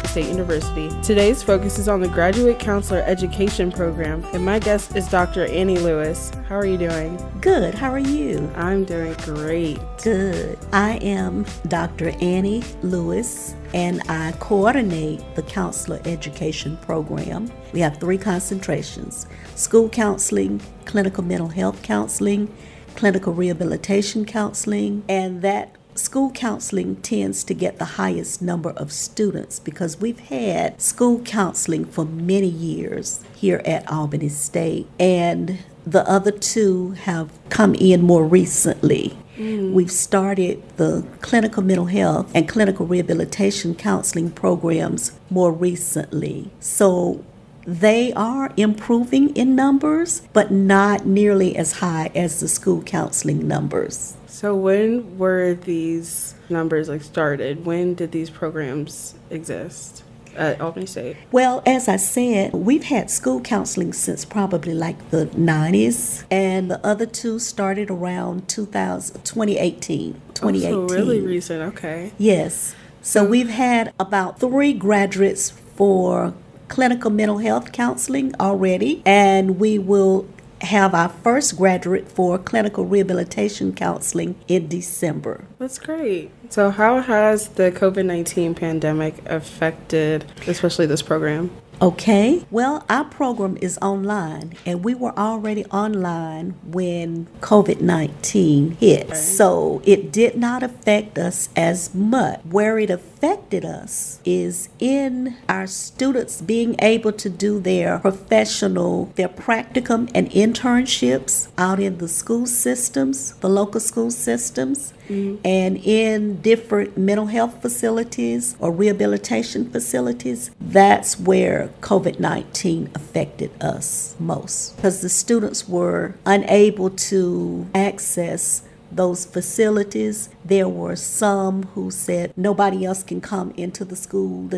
State University. Today's focus is on the Graduate Counselor Education Program, and my guest is Dr. Annie Lewis. How are you doing? Good. How are you? I'm doing great. Good. I am Dr. Annie Lewis, and I coordinate the Counselor Education Program. We have 3 concentrations: school counseling, clinical mental health counseling, clinical rehabilitation counseling, and that school counseling tends to get the highest number of students because we've had school counseling for many years here at Albany State, and the other 2 have come in more recently. We've started the clinical mental health and clinical rehabilitation counseling programs more recently. So they are improving in numbers, but not nearly as high as the school counseling numbers. So when were these numbers started? When did these programs exist at Albany State? Well, as I said, we've had school counseling since probably the 90s, and the other 2 started around 2018. Oh, so really recent, okay. Yes. So we've had about 3 graduates for clinical mental health counseling already, and we will have our first graduate for clinical rehabilitation counseling in December. That's great. So how has the COVID-19 pandemic affected especially this program? Okay. Well, our program is online, and we were already online when COVID-19 hit. Okay. So it did not affect us as much. Where it affected us is in our students being able to do their practicum and internships out in the school systems, the local school systems, and in different mental health facilities or rehabilitation facilities. That's where COVID-19 affected us most, because the students were unable to access those facilities. There were some who said nobody else can come into the school.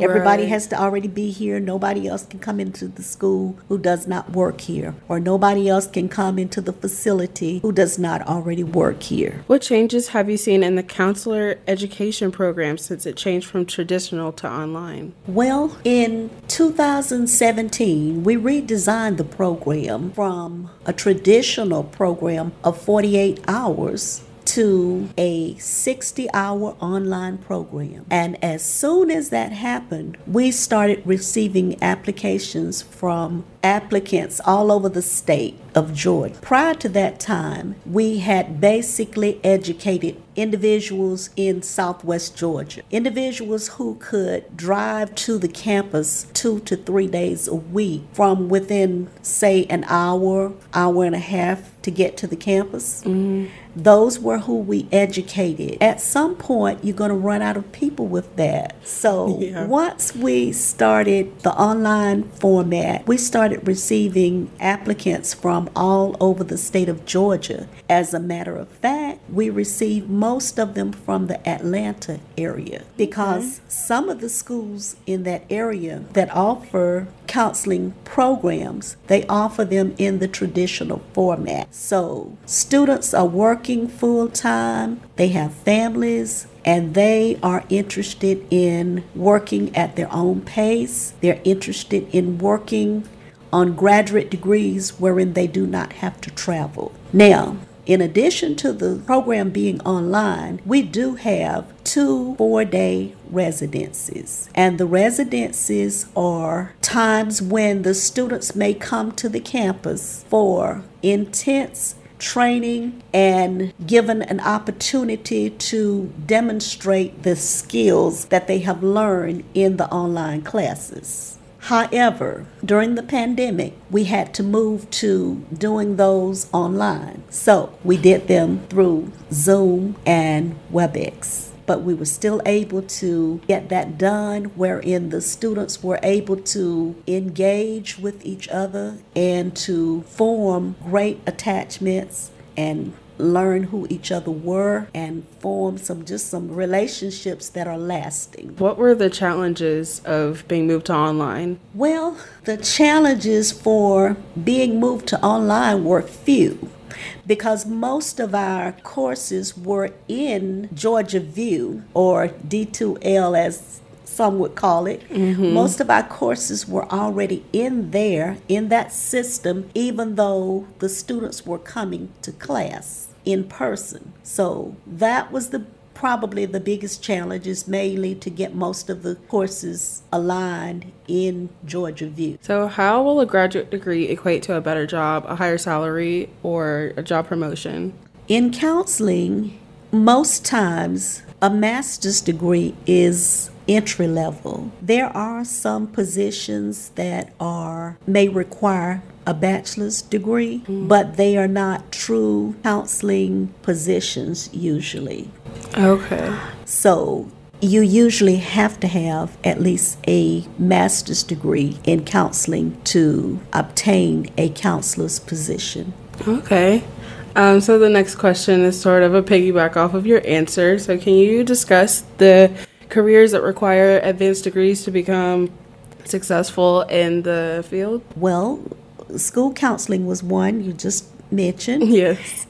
Everybody has to already be here. Nobody else can come into the school who does not work here, or nobody else can come into the facility who does not already work here. What changes have you seen in the counselor education program since it changed from traditional to online? Well, in 2017, we redesigned the program from a traditional program of 48 hours to a 60-hour online program. And as soon as that happened, we started receiving applications from applicants all over the state of Georgia. Prior to that time, we had basically educated individuals in Southwest Georgia, individuals who could drive to the campus 2 to 3 days a week from within, say, an hour and a half to get to the campus. Those were who we educated. At some point, you're going to run out of people with that. So once we started the online format, we started receiving applicants from all over the state of Georgia. As a matter of fact, we received most of them from the Atlanta area, because some of the schools in that area that offer counseling programs, they offer them in the traditional format. So students are working full-time, they have families, and they are interested in working at their own pace. They're interested in working on graduate degrees wherein they do not have to travel. Now, in addition to the program being online, we do have 2 4-day residencies. And the residencies are times when the students may come to the campus for intense training and given an opportunity to demonstrate the skills that they have learned in the online classes. However, during the pandemic, we had to move to doing those online. So we did them through Zoom and WebEx. But we were still able to get that done, wherein the students were able to engage with each other and to form great attachments and learn who each other were and form some relationships that are lasting. What were the challenges of being moved to online? Well, the challenges for being moved to online were few, because most of our courses were in Georgia View, or D2L as some would call it. Most of our courses were already in there, in that system, even though the students were coming to class in person. So that was probably the biggest challenge, is mainly to get most of the courses aligned in Georgia View. So how will a graduate degree equate to a better job, a higher salary, or a job promotion? In counseling, most times a master's degree is entry level. There are some positions that may require a bachelor's degree, but they are not true counseling positions usually. Okay. So you usually have to have at least a master's degree in counseling to obtain a counselor's position. Okay. So the next question is sort of a piggyback off of your answer. So can you discuss the careers that require advanced degrees to become successful in the field? Well, school counseling was one you just mentioned. Yes.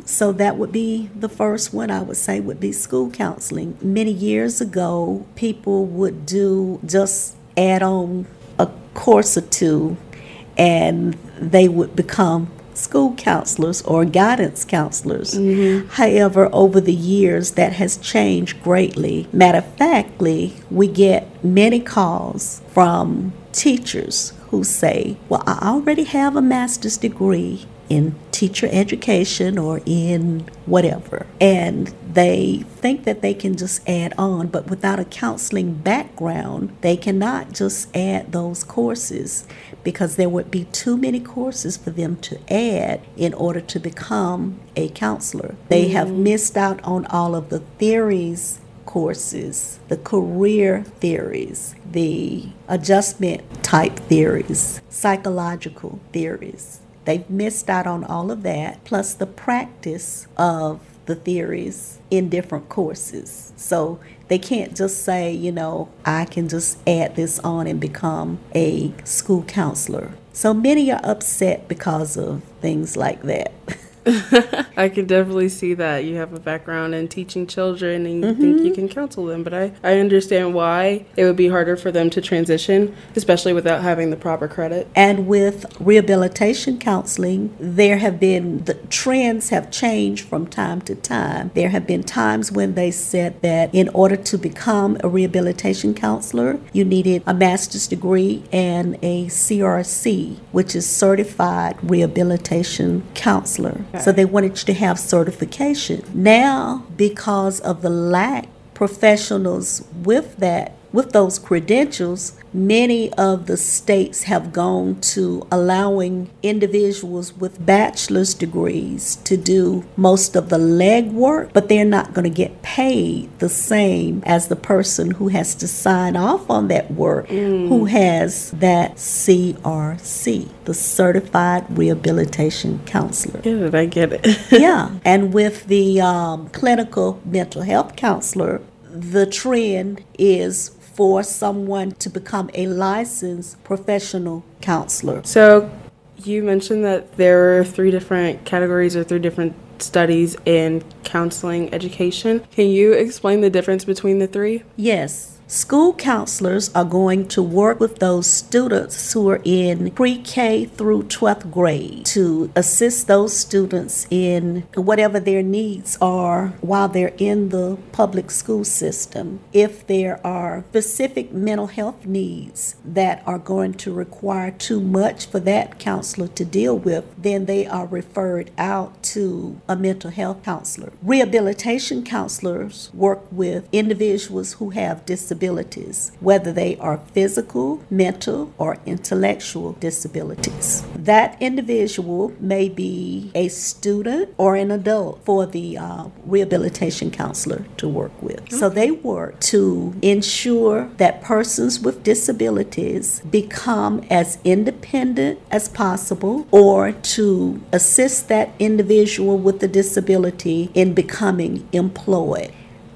So that would be the first one I would say would be school counseling. Many years ago, people would just add on a course or two and they would become school counselors or guidance counselors. However, over the years, that has changed greatly. Matter of factly, we get many calls from teachers who say, well, I already have a master's degree in teacher education or in whatever, and they think that they can just add on, but without a counseling background, they cannot just add those courses because there would be too many courses for them to add in order to become a counselor. They have missed out on all of the theories courses, the career theories, the adjustment type theories, psychological theories. They've missed out on all of that, plus the practice of the theories in different courses. So they can't just say, I can just add this on and become a school counselor. So many are upset because of things like that. I can definitely see that. You have a background in teaching children and you think you can counsel them, but I understand why it would be harder for them to transition, especially without having the proper credit. And with rehabilitation counseling, the trends have changed from time to time. There have been times when they said that in order to become a rehabilitation counselor, you needed a master's degree and a CRC, which is Certified Rehabilitation Counselor. So they wanted you to have certification. Now, because of the lack professionals with those credentials, many of the states have gone to allowing individuals with bachelor's degrees to do most of the legwork, but they're not going to get paid the same as the person who has to sign off on that work, who has that CRC, the Certified Rehabilitation Counselor. I get it. Yeah, and with the clinical mental health counselor, the trend is for someone to become a licensed professional counselor. So you mentioned that there are 3 different categories or 3 different studies in counseling education. Can you explain the difference between the 3? Yes. School counselors are going to work with those students who are in pre-K through 12th grade to assist those students in whatever their needs are while they're in the public school system. If there are specific mental health needs that are going to require too much for that counselor to deal with, then they are referred out to a mental health counselor. Rehabilitation counselors work with individuals who have disabilities, whether they are physical, mental, or intellectual disabilities. That individual may be a student or an adult for the rehabilitation counselor to work with. Okay. So they work to ensure that persons with disabilities become as independent as possible, or to assist that individual with the disability in becoming employed.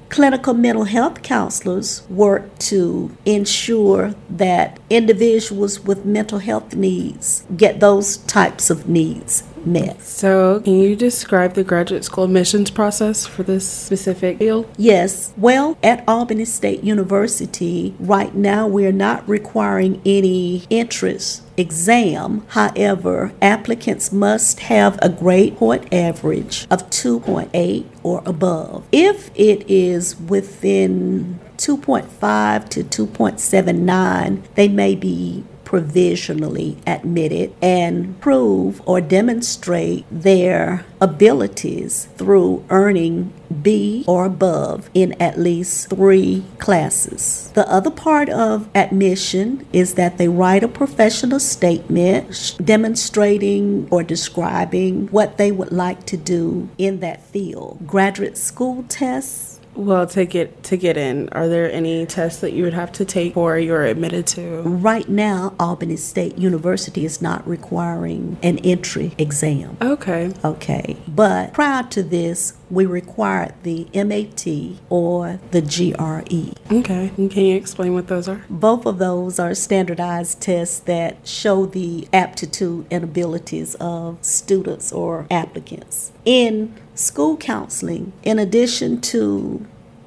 Clinical mental health counselors work to ensure that individuals with mental health needs get those types of needs met. So, can you describe the graduate school admissions process for this specific field? Yes. Well, at Albany State University, right now we're not requiring any entrance exam. However, applicants must have a grade point average of 2.8 or above. If it is within 2.5 to 2.79, they may be provisionally admitted and prove or demonstrate their abilities through earning B or above in at least 3 classes. The other part of admission is that they write a professional statement demonstrating or describing what they would like to do in that field. Graduate school tests. Well, to get in, are there any tests that you would have to take before you're admitted to? Right now, Albany State University is not requiring an entry exam. Okay. Okay. But prior to this, we required the MAT or the GRE. Okay. And can you explain what those are? Both of those are standardized tests that show the aptitude and abilities of students or applicants. In school counseling, in addition to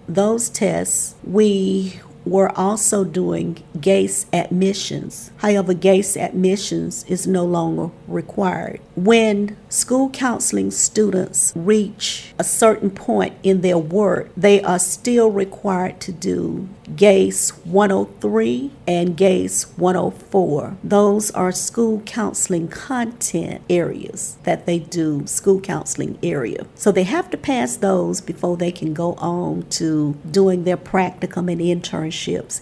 those tests, we were also doing GACE admissions. However, GACE admissions is no longer required. When school counseling students reach a certain point in their work, they are still required to do GACE 103 and GACE 104. Those are school counseling content areas that they do, school counseling area. So they have to pass those before they can go on to doing their practicum and internships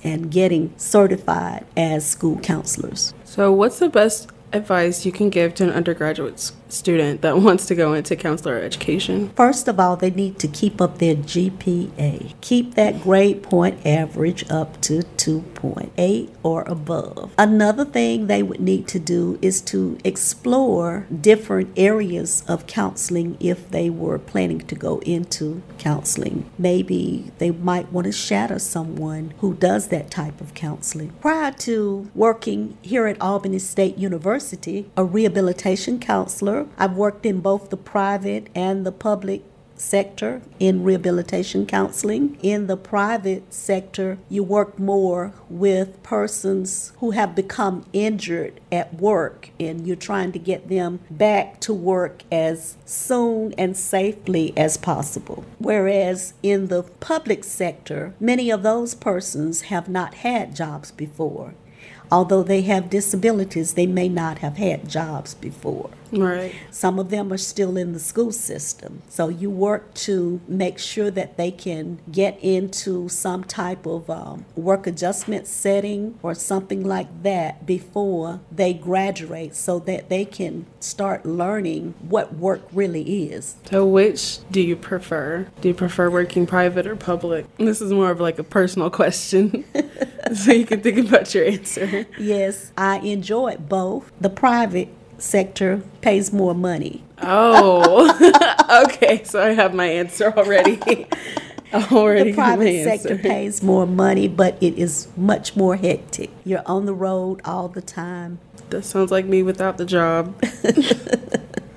and getting certified as school counselors. So what's the best advice you can give to an undergraduate student that wants to go into counselor education? First of all, they need to keep up their GPA. Keep that grade point average up to 2.8 or above. Another thing they would need to do is to explore different areas of counseling if they were planning to go into counseling. Maybe they might want to shadow someone who does that type of counseling. Prior to working here at Albany State University, a rehabilitation counselor, I've worked in both the private and the public sector in rehabilitation counseling. In the private sector, you work more with persons who have become injured at work, and you're trying to get them back to work as soon and safely as possible. Whereas in the public sector, many of those persons have not had jobs before. Although they have disabilities, they may not have had jobs before. Right. Some of them are still in the school system. So you work to make sure that they can get into some type of work adjustment setting or something like that before they graduate so that they can start learning what work really is. So which do you prefer? Do you prefer working private or public? This is more of like a personal question. So you can think about your answer. Yes, I enjoy both. The private sector pays more money. Oh, okay. So I have my answer already. The private sector pays more money, but it is much more hectic. You're on the road all the time. That sounds like me without the job.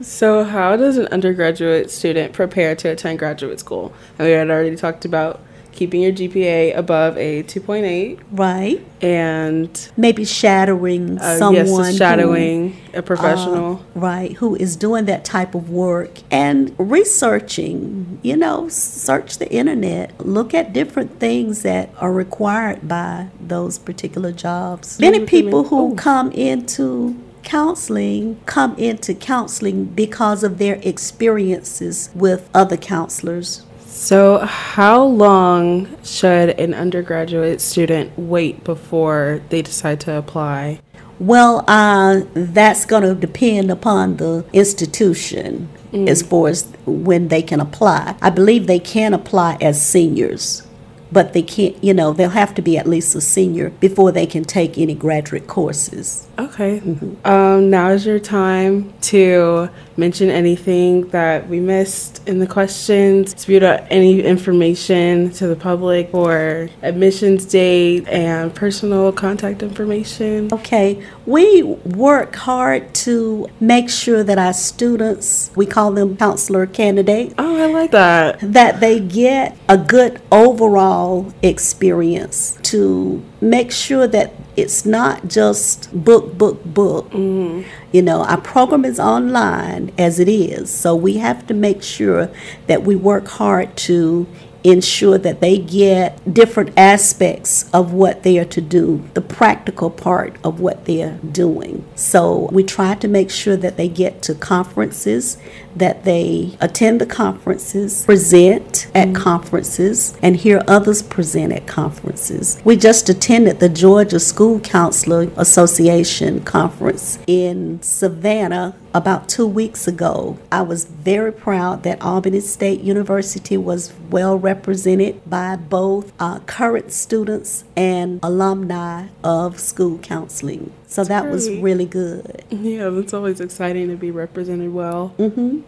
So how does an undergraduate student prepare to attend graduate school? And we had already talked about keeping your GPA above a 2.8. Right. And maybe shadowing someone. Yes, shadowing a professional. Right, who is doing that type of work. And researching, search the internet. Look at different things that are required by those particular jobs. Many people who come into counseling because of their experiences with other counselors. So how long should an undergraduate student wait before they decide to apply? Well, that's going to depend upon the institution as far as when they can apply. I believe they can apply as seniors, but they can't, they'll have to be at least a senior before they can take any graduate courses. Okay. Now is your time to mention anything that we missed in the questions, spew out any information to the public for admissions date and personal contact information. Okay, we work hard to make sure that our students, we call them counselor candidates, Oh, I like that. that they get a good overall experience, to make sure that it's not just book. You know, our program is online as it is, so we have to make sure that we work hard to ensure that they get different aspects of what they are to do, the practical part of what they're doing. So we try to make sure that they get to conferences, that they attend the conferences, present at conferences, and hear others present at conferences. We just attended the Georgia School Counselor Association conference in Savannah about 2 weeks ago. I was very proud that Albany State University was well represented by both current students and alumni of school counseling. So that was great. really good. Yeah, that's always exciting to be represented well.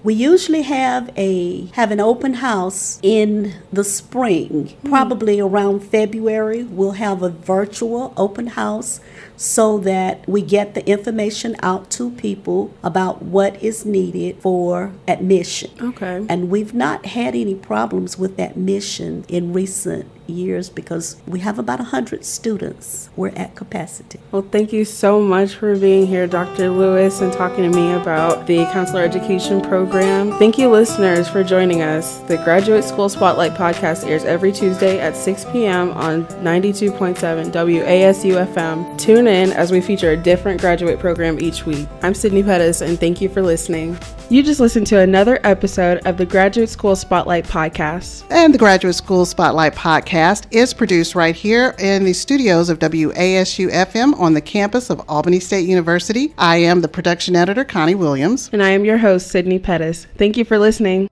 We usually have an open house in the spring, probably around February. We'll have a virtual open house so that we get the information out to people about what is needed for admission. Okay. And we've not had any problems with admission in recent years because we have about 100 students. We're at capacity. Well, thank you so much for being here, Dr. Lewis, and talking to me about the counselor education program. Thank you, listeners, for joining us. The Graduate School Spotlight podcast airs every Tuesday at 6 p.m. on 92.7 WASU-FM. Tune in as we feature a different graduate program each week. I'm Sydney Pettis, and thank you for listening. You just listened to another episode of the Graduate School Spotlight podcast. And the Graduate School Spotlight podcast is produced right here in the studios of WASU-FM on the campus of Albany State University. I am the production editor, Connie Williams. And I am your host, Sydney Pettis. Thank you for listening.